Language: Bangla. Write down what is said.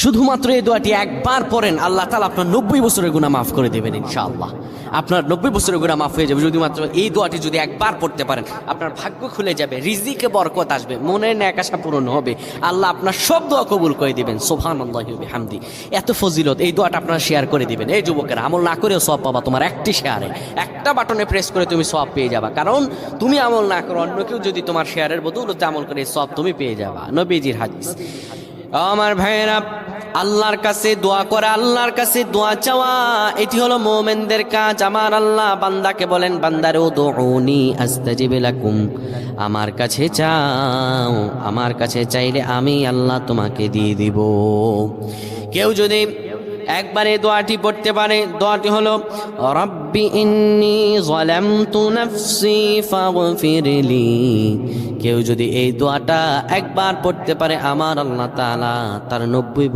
শুধুমাত্র এই দোয়াটি একবার পড়েন, আল্লাহ তাআলা আপনার 90 বছরের গুনাহ মাফ করে দেবেন ইনশাআল্লাহ। আপনার 90 বছরের গুনাহ মাফ হয়ে যাবে যদি মাত্র এই দোয়াটি যদি একবার পড়তে পারেন। আপনার ভাগ্য খুলে যাবে, রিজিকে বরকত আসবে, মনের ন্যাক আশা পূরণ হবে, আল্লাহ আপনার সব দোয়া কবুল করে দিবেন। সুবহানাল্লাহি ওয়া বিহামদি। এত ফজিলত, এই দোয়াটা আপনারা শেয়ার করে দিবেন। এই যুবকেরা, আমল না করেও সওয়াব পাবা। তোমার একটি শেয়ারে, একটা বাটনে প্রেস করে তুমি সওয়াব পেয়ে যাবা। কারণ তুমি আমল না করো, অন্য কেউ যদি তোমার শেয়ারের বদৌলতে আমল করে সওয়াব তুমি পেয়ে যাবা। নবীজির হাদিস। আমার ভাইয়েরা, আল্লাহর কাছে দোয়া করা, আল্লাহর কাছে দোয়া চাওয়া, এটি হলো মুমিনদের কাজ। আমার আল্লাহ বান্দাকে বলেন, বান্দারে উদউনি আস্তাজিব লাকুম, আমার কাছে চাও, আমার কাছে চাইলে আমি আল্লাহ তোমাকে দিয়ে দিব। কেউ যদি একবার এই দোয়াটি পড়তে পারে, দোয়াটি হলো রব্বি ইন্নী যালামতু নাফসি ফাগফিরলি। কেউ যদি এই দোয়াটা একবার পড়তে পারে, আমার আল্লাহ তাআলা তার 90